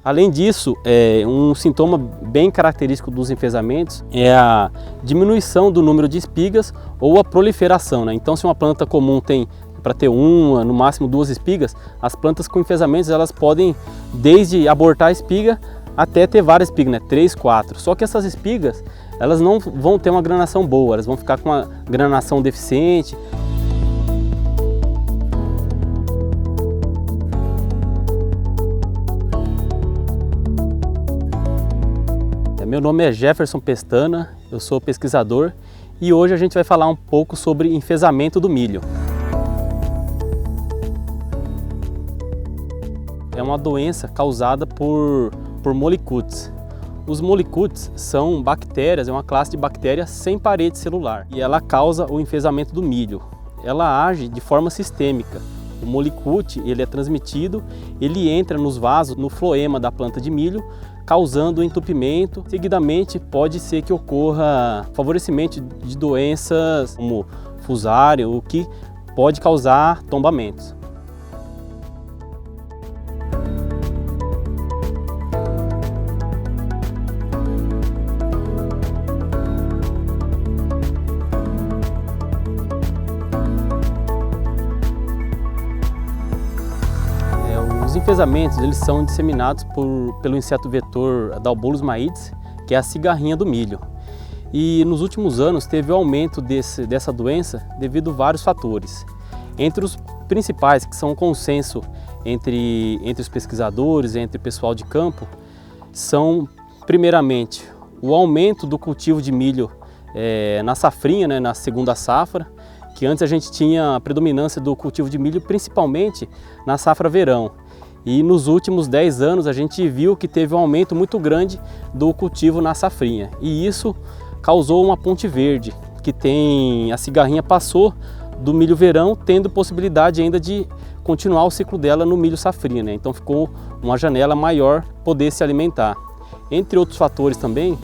Além disso, um sintoma bem característico dos enfesamentos é a diminuição do número de espigas ou a proliferação, né? Então, se uma planta comum tem para ter uma, no máximo 2 espigas, as plantas com enfesamentos elas podem desde abortar a espiga até ter várias espigas, né? 3, 4. Só que essas espigas elas não vão ter uma granação boa, elas vão ficar com uma granação deficiente. Meu nome é Jefferson Pestana, eu sou pesquisador e hoje a gente vai falar um pouco sobre enfesamento do milho. É uma doença causada por molicutes. Os molicutes são bactérias, é uma classe de bactérias sem parede celular e ela causa o enfesamento do milho. Ela age de forma sistêmica. O molicute ele é transmitido, ele entra nos vasos, no floema da planta de milho, causando entupimento. Seguidamente, pode ser que ocorra favorecimento de doenças como fusário, o que pode causar tombamentos. Os enfesamentos eles são disseminados pelo inseto vetor Dalbolus maides, que é a cigarrinha do milho. E nos últimos anos teve o aumento dessa doença devido a vários fatores. Entre os principais, que são um consenso entre os pesquisadores, entre o pessoal de campo, são primeiramente o aumento do cultivo de milho na safrinha, né, na segunda safra, que antes a gente tinha a predominância do cultivo de milho principalmente na safra verão. E nos últimos 10 anos a gente viu que teve um aumento muito grande do cultivo na safrinha. E isso causou uma ponte verde, que a cigarrinha passou do milho verão, tendo possibilidade ainda de continuar o ciclo dela no milho safrinha, né? Então ficou uma janela maior poder se alimentar. Entre outros fatores também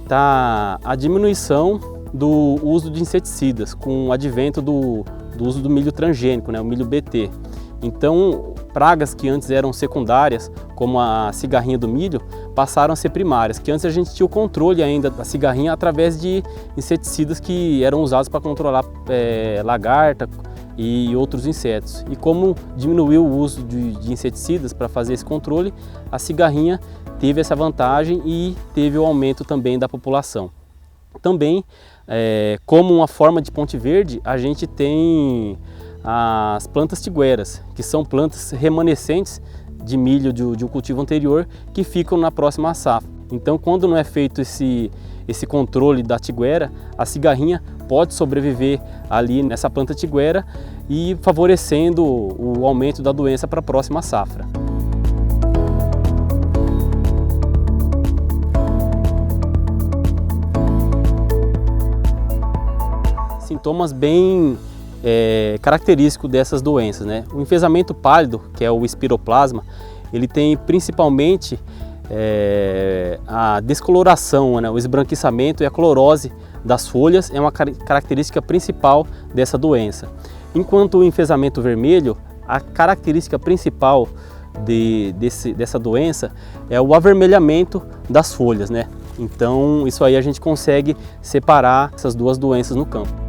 está a diminuição do uso de inseticidas, com o advento do uso do milho transgênico, né? O milho BT. Então, pragas que antes eram secundárias, como a cigarrinha do milho, passaram a ser primárias, que antes a gente tinha o controle ainda da cigarrinha através de inseticidas que eram usados para controlar lagarta e outros insetos. E como diminuiu o uso de inseticidas para fazer esse controle, a cigarrinha teve essa vantagem e teve o aumento também da população. Também, como uma forma de ponte verde, a gente tem as plantas tigueras, que são plantas remanescentes de milho de um cultivo anterior que ficam na próxima safra. Então, quando não é feito esse controle da tiguera, a cigarrinha pode sobreviver ali nessa planta tiguera e favorecendo o aumento da doença para a próxima safra. Sintomas bem característico dessas doenças, né? O enfesamento pálido, que é o espiroplasma, ele tem principalmente a descoloração, né? O esbranquiçamento e a clorose das folhas é uma característica principal dessa doença. Enquanto o enfesamento vermelho, a característica principal dessa doença é o avermelhamento das folhas, né? Então isso aí a gente consegue separar essas duas doenças no campo.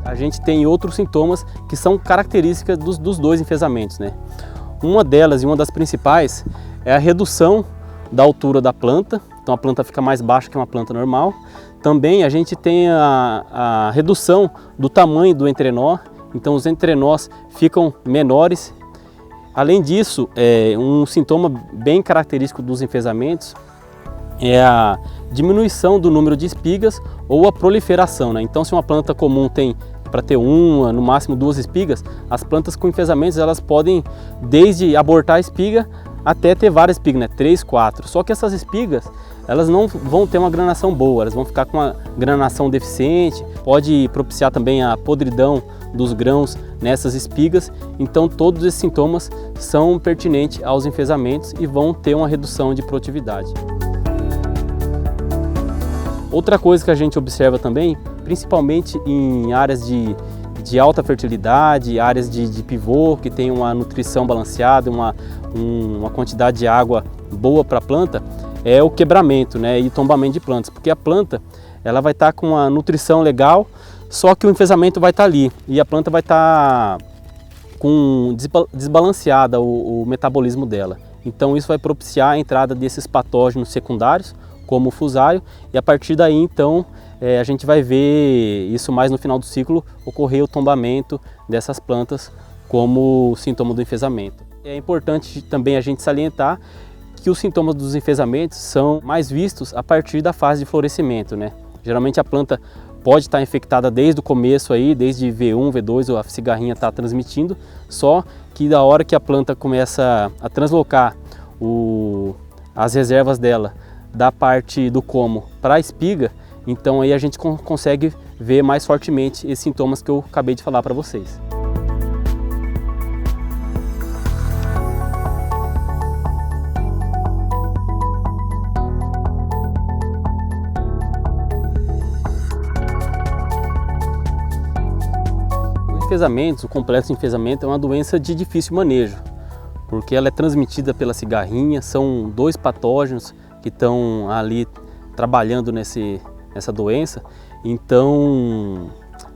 A gente tem outros sintomas que são características dos dois enfesamentos, né? Uma delas e uma das principais é a redução da altura da planta, então a planta fica mais baixa que uma planta normal. Também a gente tem a redução do tamanho do entrenó, então os entrenós ficam menores. Além disso, um sintoma bem característico dos enfesamentos é a diminuição do número de espigas ou a proliferação, né? Então se uma planta comum tem para ter uma, no máximo 2 espigas, as plantas com enfesamentos elas podem desde abortar a espiga até ter várias espigas, né? 3, 4. Só que essas espigas elas não vão ter uma granação boa, elas vão ficar com uma granação deficiente, pode propiciar também a podridão dos grãos nessas espigas. Então todos esses sintomas são pertinentes aos enfesamentos e vão ter uma redução de produtividade. Outra coisa que a gente observa também, principalmente em áreas de alta fertilidade, áreas de pivô, que tem uma nutrição balanceada, uma quantidade de água boa para a planta, é o quebramento, né, e tombamento de plantas, porque a planta ela vai estar com uma nutrição legal, só que o enfesamento vai estar ali e a planta vai estar desbalanceada o metabolismo dela. Então isso vai propiciar a entrada desses patógenos secundários, como o fusário, e a partir daí então a gente vai ver isso mais no final do ciclo, ocorrer o tombamento dessas plantas como sintoma do enfesamento. É importante também a gente salientar que os sintomas dos enfesamentos são mais vistos a partir da fase de florescimento, né? Geralmente a planta pode estar infectada desde o começo aí, desde V1, V2, a cigarrinha está transmitindo, só que da hora que a planta começa a translocar as reservas dela da parte do como para a espiga, então aí a gente consegue ver mais fortemente esses sintomas que eu acabei de falar para vocês. O complexo de enfesamento é uma doença de difícil manejo, porque ela é transmitida pela cigarrinha, são 2 patógenos que estão ali trabalhando nessa doença, então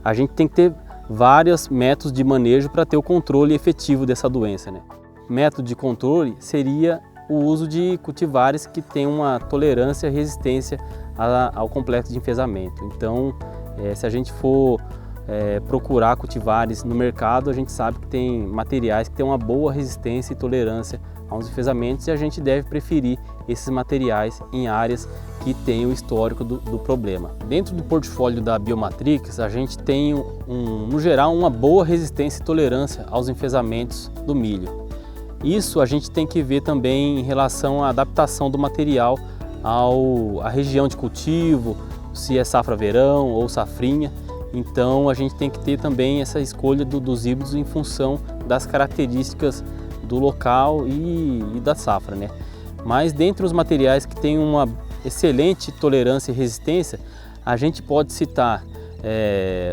a gente tem que ter vários métodos de manejo para ter o controle efetivo dessa doença, né? Método de controle seria o uso de cultivares que têm uma tolerância e resistência ao complexo de enfesamento. Então, se a gente for procurar cultivares no mercado, a gente sabe que tem materiais que têm uma boa resistência e tolerância aos enfesamentos e a gente deve preferir esses materiais em áreas que têm o histórico do problema. Dentro do portfólio da Biomatrix, a gente tem, no geral, uma boa resistência e tolerância aos enfesamentos do milho. Isso a gente tem que ver também em relação à adaptação do material à região de cultivo, se é safra verão ou safrinha. Então a gente tem que ter também essa escolha dos híbridos em função das características do local e da safra, né? Mas dentre os materiais que têm uma excelente tolerância e resistência, a gente pode citar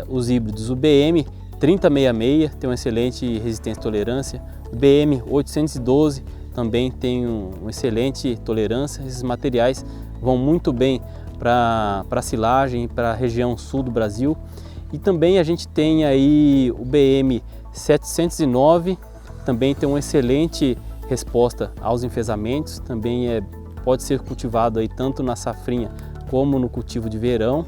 os híbridos, o BM 3066 tem uma excelente resistência e tolerância, o BM 812 também tem uma excelente tolerância. Esses materiais vão muito bem para silagem, para a região sul do Brasil. E também a gente tem aí o BM 709, também tem uma excelente resposta aos enfesamentos, também pode ser cultivado aí tanto na safrinha como no cultivo de verão.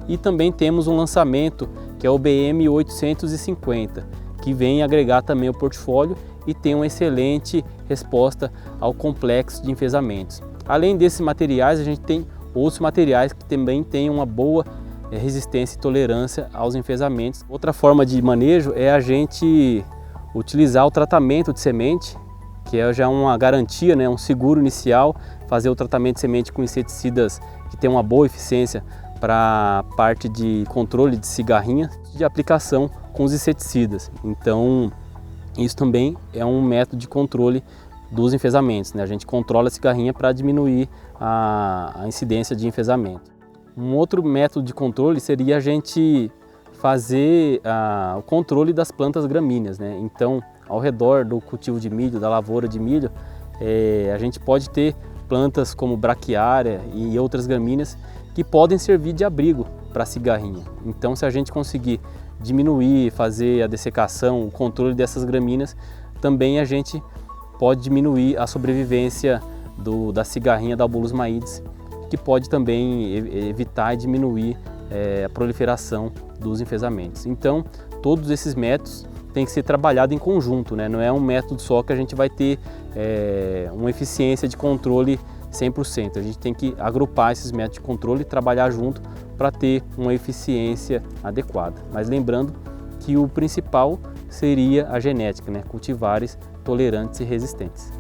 E também temos um lançamento que é o BM 850, que vem agregar também o portfólio e tem uma excelente resposta ao complexo de enfesamentos. Além desses materiais, a gente tem outros materiais que também têm uma boa resistência e tolerância aos enfesamentos. Outra forma de manejo é a gente utilizar o tratamento de semente, que é já uma garantia, né, um seguro inicial, fazer o tratamento de semente com inseticidas que tem uma boa eficiência para a parte de controle de cigarrinha, de aplicação com os inseticidas. Então isso também é um método de controle dos enfesamentos, né? A gente controla a cigarrinha para diminuir a incidência de enfesamento. Um outro método de controle seria a gente fazer o controle das plantas gramíneas, né? Então, ao redor do cultivo de milho, da lavoura de milho, a gente pode ter plantas como braquiária e outras gramíneas que podem servir de abrigo para a cigarrinha. Então, se a gente conseguir diminuir, fazer a dessecação, o controle dessas gramíneas, também a gente pode diminuir a sobrevivência da cigarrinha da Albulus maides, que pode também evitar e diminuir a proliferação dos enfesamentos. Então, todos esses métodos têm que ser trabalhados em conjunto, né? Não é um método só que a gente vai ter uma eficiência de controle 100%. A gente tem que agrupar esses métodos de controle e trabalhar junto para ter uma eficiência adequada. Mas lembrando que o principal seria a genética, né? Cultivares tolerantes e resistentes.